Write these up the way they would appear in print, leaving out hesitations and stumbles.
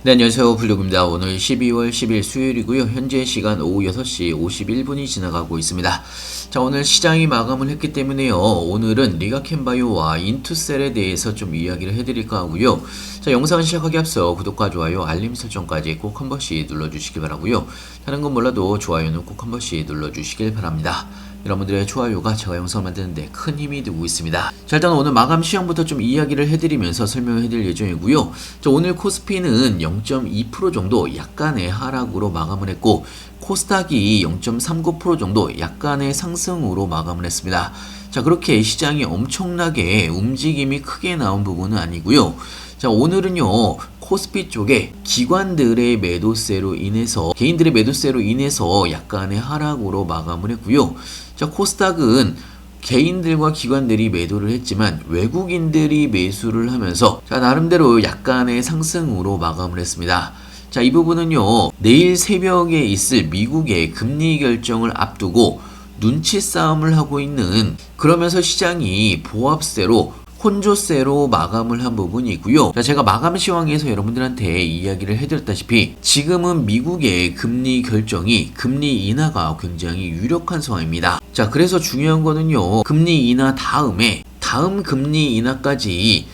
네, 안녕하세요. 블루입니다. 오늘 12월 10일 수요일이고요. 현재 시간 오후 6시 51분이 지나가고 있습니다. 자, 오늘 시장이 마감을 했기 때문에요. 오늘은 리가캔바이오와 인투셀에 대해서 좀 이야기를 해드릴까 하고요. 자, 영상 시작하기 앞서 구독과 좋아요, 알림 설정까지 꼭 한 번씩 눌러주시기 바라고요. 다른 건 몰라도 좋아요는 꼭 한 번씩 눌러주시길 바랍니다. 여러분들의 좋아요가 제가 영상 만드는데 큰 힘이 되고 있습니다. 자, 일단 오늘 마감 시황부터 좀 이야기를 해드리면서 설명해드릴 예정이고요. 자, 오늘 코스피는 0.2% 정도 약간의 하락으로 마감을 했고, 코스닥이 0.39% 정도 약간의 상승으로 마감을 했습니다. 자, 그렇게 시장이 엄청나게 움직임이 크게 나온 부분은 아니고요. 자, 오늘은요, 코스피 쪽에 기관들의 매도세로 인해서, 개인들의 매도세로 인해서 약간의 하락으로 마감을 했고요. 자, 코스닥은 개인들과 기관들이 매도를 했지만 외국인들이 매수를 하면서 자, 나름대로 약간의 상승으로 마감을 했습니다. 자, 이 부분은요, 내일 새벽에 있을 미국의 금리 결정을 앞두고 눈치 싸움을 하고 있는, 그러면서 시장이 보합세로 혼조세로 마감을 한 부분이 있고요. 자, 제가 마감 시황에서 여러분들한테 이야기를 해드렸다시피 지금은 미국의 금리 결정이, 금리 인하가 굉장히 유력한 상황입니다. 자, 그래서 중요한 거는요, 금리 인하 다음에 다음 금리 인하까지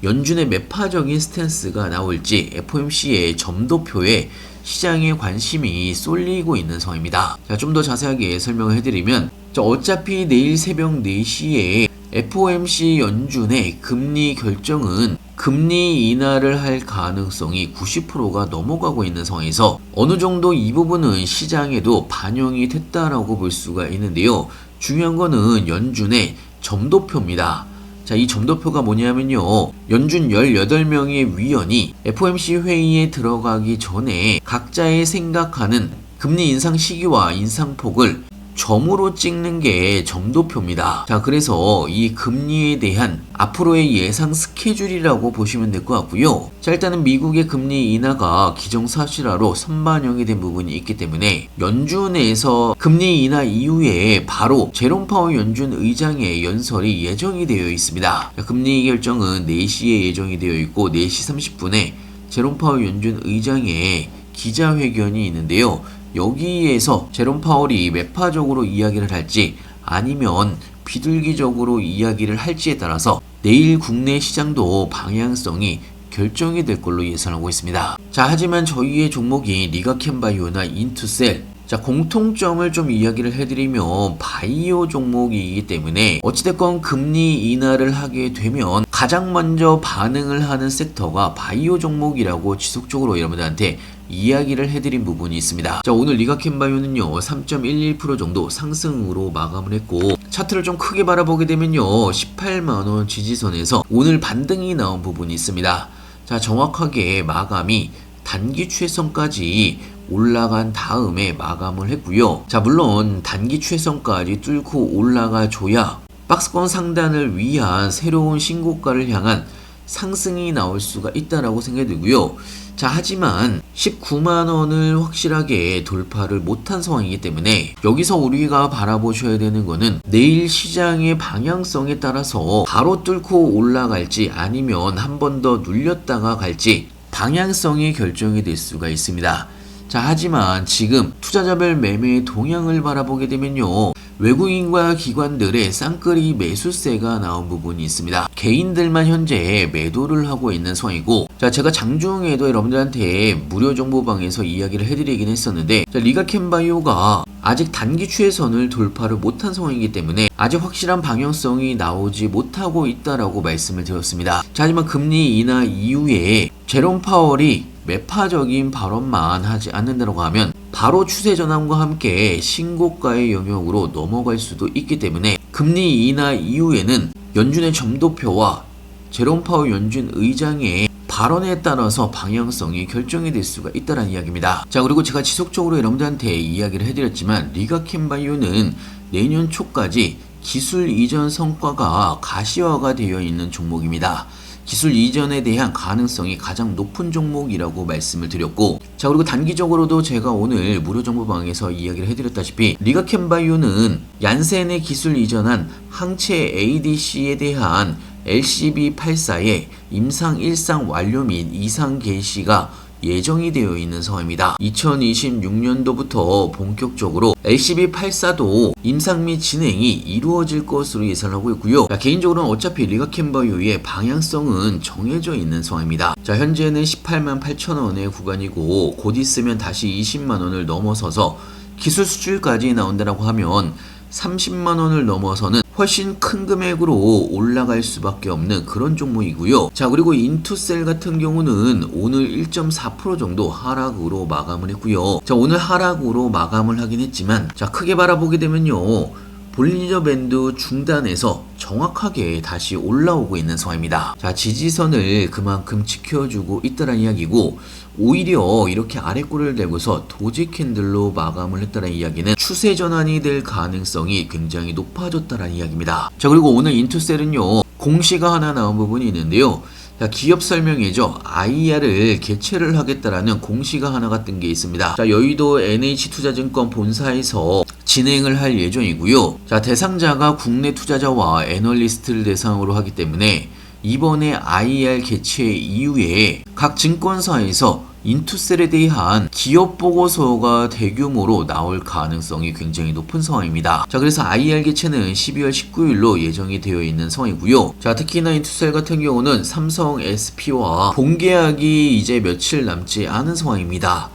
연준의 매파적인 스탠스가 나올지 FOMC의 점도표에 시장의 관심이 쏠리고 있는 상황입니다. 자, 좀 더 자세하게 설명을 해드리면, 자, 어차피 내일 새벽 4시에 FOMC 연준의 금리 결정은 금리 인하를 할 가능성이 90%가 넘어가고 있는 상황에서 어느 정도 이 부분은 시장에도 반영이 됐다라고 볼 수가 있는데요. 중요한 거는 연준의 점도표입니다. 자, 이 점도표가 뭐냐면요, 연준 18명의 위원이 FOMC 회의에 들어가기 전에 각자의 생각하는 금리 인상 시기와 인상폭을 점으로 찍는 게 점도표입니다. 자, 그래서 이 금리에 대한 앞으로의 예상 스케줄이라고 보시면 될 것 같고요. 자, 일단은 미국의 금리 인하가 기정사실화로 선반영이 된 부분이 있기 때문에 연준에서 금리 인하 이후에 바로 제롬 파월 연준 의장의 연설이 예정이 되어 있습니다. 자, 금리 결정은 4시에 예정이 되어 있고 4시 30분에 제롬 파월 연준 의장의 기자회견이 있는데요. 여기에서 제롬 파월이 매파적으로 이야기를 할지 아니면 비둘기적으로 이야기를 할지에 따라서 내일 국내 시장도 방향성이 결정이 될 걸로 예상하고 있습니다. 자, 하지만 저희의 종목이 리가캔바이오나 인투셀, 자, 공통점을 좀 이야기를 해드리면 바이오 종목이기 때문에 어찌됐건 금리 인하를 하게 되면 가장 먼저 반응을 하는 섹터가 바이오 종목이라고 지속적으로 여러분들한테 이야기를 해드린 부분이 있습니다. 자, 오늘 리가캔바이오는요 3.11% 정도 상승으로 마감을 했고, 차트를 좀 크게 바라보게 되면요 18만원 지지선에서 오늘 반등이 나온 부분이 있습니다. 자, 정확하게 마감이 단기 최선까지 올라간 다음에 마감을 했고요. 자, 물론 단기 최선까지 뚫고 올라가 줘야 박스권 상단을 위한 새로운 신고가를 향한 상승이 나올 수가 있다라고 생각이 들고요. 자, 하지만 19만원을 확실하게 돌파를 못한 상황이기 때문에 여기서 우리가 바라보셔야 되는 거는 내일 시장의 방향성에 따라서 바로 뚫고 올라갈지 아니면 한 번 더 눌렸다가 갈지 방향성이 결정이 될 수가 있습니다. 자, 하지만 지금 투자자별 매매의 동향을 바라보게 되면요, 외국인과 기관들의 쌍끌이 매수세가 나온 부분이 있습니다. 개인들만 현재 매도를 하고 있는 상황이고, 자, 제가 장중에도 여러분들한테 무료 정보방에서 이야기를 해드리긴 했었는데, 자, 리가캔바이오가 아직 단기 추세선을 돌파를 못한 상황이기 때문에 아직 확실한 방향성이 나오지 못하고 있다라고 말씀을 드렸습니다. 자, 하지만 금리 인하 이후에 제롬 파월이 매파적인 발언만 하지 않는다고 하면 바로 추세 전환과 함께 신고가의 영역으로 넘어갈 수도 있기 때문에 금리 인하 이후에는 연준의 점도표와 제롬 파월 연준 의장의 발언에 따라서 방향성이 결정이 될 수가 있다는 이야기입니다. 자, 그리고 제가 지속적으로 여러분들한테 이야기를 해드렸지만 리가캔바이오는 내년 초까지 기술 이전 성과가 가시화가 되어 있는 종목입니다. 기술 이전에 대한 가능성이 가장 높은 종목이라고 말씀을 드렸고, 자, 그리고 단기적으로도 제가 오늘 무료 정보방에서 이야기를 해드렸다시피 리가캔바이오는 얀센의 기술 이전한 항체 ADC에 대한 LCB84의 임상 1상 완료 및 2상 개시가 예정이 되어 있는 상황입니다. 2026년도부터 본격적으로 LCB84도 임상 및 진행이 이루어질 것으로 예상하고 있고요. 개인적으로는 어차피 리가켄바이오의 방향성은 정해져 있는 상황입니다. 현재는 18만 8천 원의 구간이고 곧 있으면 다시 20만 원을 넘어서서 기술 수출까지 나온다라고 하면 30만 원을 넘어서는 훨씬 큰 금액으로 올라갈 수밖에 없는 그런 종목이고요. 그리고 인투셀 같은 경우는 오늘 1.4% 정도 하락으로 마감을 했고요. 오늘 하락으로 마감을 하긴 했지만 크게 바라보게 되면요. 볼린저 밴드 중단에서 정확하게 다시 올라오고 있는 상황입니다. 지지선을 그만큼 지켜주고 있다는 이야기고, 오히려 이렇게 아래꼬리를 대고서 도지 캔들로 마감을 했다는 이야기는 추세 전환이 될 가능성이 굉장히 높아졌다는 이야기입니다. 그리고 오늘 인투셀은요, 공시가 하나 나온 부분이 있는데요. 기업 설명회죠. IR을 개최를 하겠다라는 공시가 하나가 뜬 게 있습니다. 여의도 NH투자증권 본사에서 진행을 할 예정이고요. 대상자가 국내 투자자와 애널리스트를 대상으로 하기 때문에 이번에 IR 개최 이후에 각 증권사에서 인투셀에 대한 기업 보고서가 대규모로 나올 가능성이 굉장히 높은 상황입니다. 그래서 IR 개최는 12월 19일로 예정이 되어 있는 상황이고요. 특히나 인투셀 같은 경우는 삼성 SP와 본계약이 이제 며칠 남지 않은 상황입니다.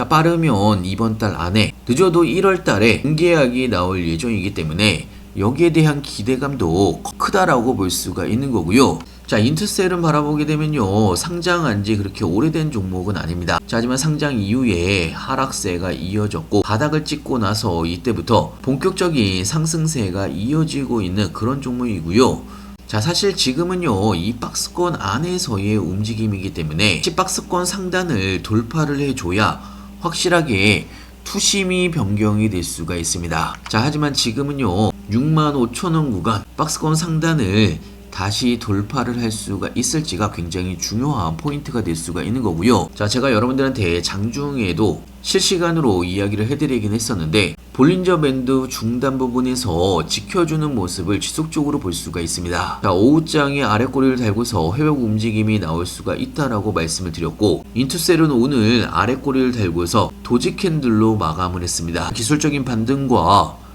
빠르면 이번 달 안에, 늦어도 1월 달에 본계약이 나올 예정이기 때문에 여기에 대한 기대감도 크다라고 볼 수가 있는 거고요. 인투셀은 바라보게 되면요, 상장한 지 그렇게 오래된 종목은 아닙니다. 하지만 상장 이후에 하락세가 이어졌고 바닥을 찍고 나서 이때부터 본격적인 상승세가 이어지고 있는 그런 종목이고요. 사실 지금은요, 이 박스권 안에서의 움직임이기 때문에 박스권 상단을 돌파를 해줘야 확실하게 투심이 변경이 될 수가 있습니다. 하지만 지금은요, 65,000원 구간 박스권 상단을 다시 돌파를 할 수가 있을지가 굉장히 중요한 포인트가 될 수가 있는 거고요. 제가 여러분들한테 장중에도 실시간으로 이야기를 해드리긴 했었는데, 볼린저 밴드 중단 부분에서 지켜주는 모습을 지속적으로 볼 수가 있습니다. 오후장에 아래꼬리를 달고서 회복 움직임이 나올 수가 있다라고 말씀을 드렸고, 인투셀은 오늘 아래꼬리를 달고서 도지 캔들로 마감을 했습니다. 기술적인 반등과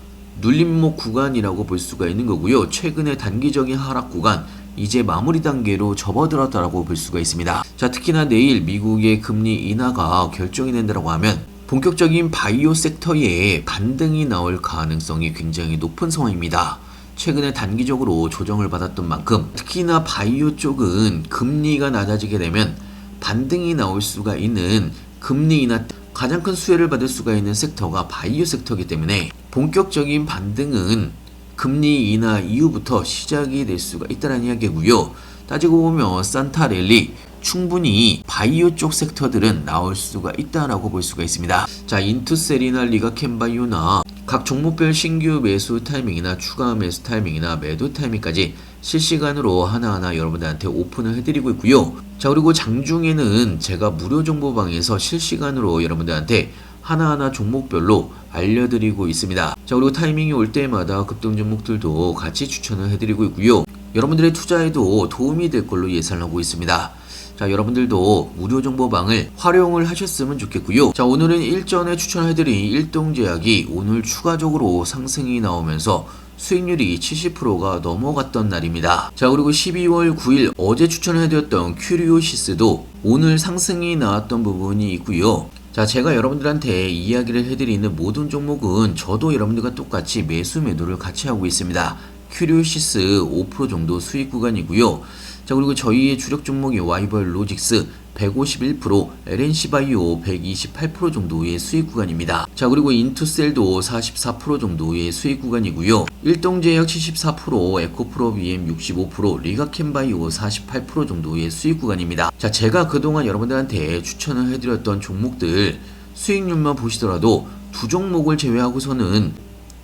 눌림목 구간이라고 볼 수가 있는 거고요. 최근의 단기적인 하락 구간, 이제 마무리 단계로 접어들었다라고 볼 수가 있습니다. 특히나 내일 미국의 금리 인하가 결정이 된다고 하면 본격적인 바이오 섹터에 반등이 나올 가능성이 굉장히 높은 상황입니다. 최근에 단기적으로 조정을 받았던 만큼 특히나 바이오 쪽은 금리가 낮아지게 되면 반등이 나올 수가 있는, 금리 인하 가장 큰 수혜를 받을 수가 있는 섹터가 바이오 섹터이기 때문에 본격적인 반등은 금리 인하 이후부터 시작이 될 수가 있다는 이야기고요. 따지고 보면 산타랠리, 충분히 바이오 쪽 섹터들은 나올 수가 있다라고 볼 수가 있습니다. 인투셀이나 리가켄바이오나 각 종목별 신규 매수 타이밍이나 추가 매수 타이밍이나 매도 타이밍까지 실시간으로 하나하나 여러분들한테 오픈을 해드리고 있고요. 그리고 장중에는 제가 무료 정보방에서 실시간으로 여러분들한테 하나하나 종목별로 알려드리고 있습니다. 그리고 타이밍이 올 때마다 급등 종목들도 같이 추천을 해드리고 있고요. 여러분들의 투자에도 도움이 될 걸로 예상하고 있습니다. 여러분들도 무료 정보방을 활용을 하셨으면 좋겠고요. 오늘은 일전에 추천해드린 일동제약이 오늘 추가적으로 상승이 나오면서 수익률이 70%가 넘어갔던 날입니다. 그리고 12월 9일 어제 추천해드렸던 큐리오시스도 오늘 상승이 나왔던 부분이 있고요. 제가 여러분들한테 이야기를 해드리는 모든 종목은 저도 여러분들과 똑같이 매수 매도를 같이 하고 있습니다. 큐리오시스 5% 정도 수익 구간이고요. 그리고 저희의 주력 종목이 와이벌 로직스 151%, LNC바이오 128% 정도의 수익 구간입니다. 그리고 인투셀도 44% 정도의 수익 구간이고요. 일동제약 74%, 에코프로비엠 65%, 리가켄바이오 48% 정도의 수익 구간입니다. 제가 그동안 여러분들한테 추천을 해드렸던 종목들 수익률만 보시더라도 두 종목을 제외하고서는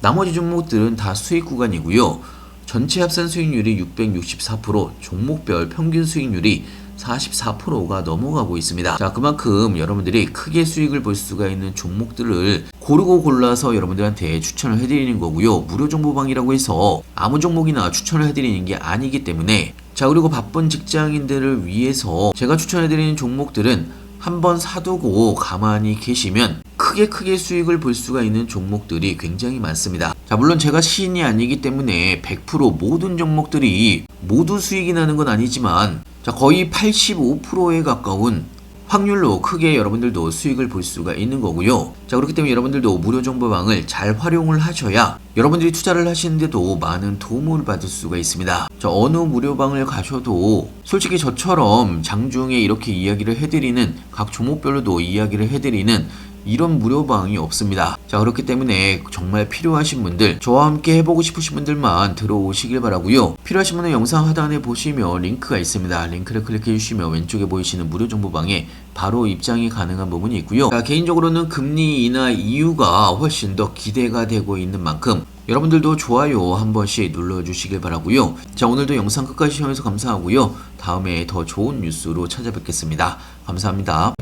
나머지 종목들은 다 수익 구간이고요. 전체 합산 수익률이 664%, 종목별 평균 수익률이 44%가 넘어가고 있습니다. 그만큼 여러분들이 크게 수익을 볼 수가 있는 종목들을 고르고 골라서 여러분들한테 추천을 해드리는 거고요. 무료 정보방이라고 해서 아무 종목이나 추천을 해드리는 게 아니기 때문에, 그리고 바쁜 직장인들을 위해서 제가 추천해드리는 종목들은 한번 사두고 가만히 계시면 크게 수익을 볼 수가 있는 종목들이 굉장히 많습니다. 자, 물론 제가 시인이 아니기 때문에 100% 모든 종목들이 모두 수익이 나는 건 아니지만 자, 거의 85%에 가까운 확률로 크게 여러분들도 수익을 볼 수가 있는 거고요. 자, 그렇기 때문에 여러분들도 무료 정보방을 잘 활용을 하셔야 여러분들이 투자를 하시는데도 많은 도움을 받을 수가 있습니다. 저 어느 무료방을 가셔도 솔직히 저처럼 장중에 이렇게 이야기를 해드리는 각 종목별로도 이야기를 해드리는 이런 무료방이 없습니다. 자, 그렇기 때문에 정말 필요하신 분들, 저와 함께 해보고 싶으신 분들만 들어오시길 바라고요. 필요하신 분은 영상 하단에 보시면 링크가 있습니다. 링크를 클릭해 주시면 왼쪽에 보이시는 무료 정보방에 바로 입장이 가능한 부분이 있고요. 자, 개인적으로는 금리 인하 이유가 훨씬 더 기대가 되고 있는 만큼 여러분들도 좋아요 한 번씩 눌러주시길 바라고요. 자, 오늘도 영상 끝까지 시청해주셔서 감사하고요. 다음에 더 좋은 뉴스로 찾아뵙겠습니다. 감사합니다.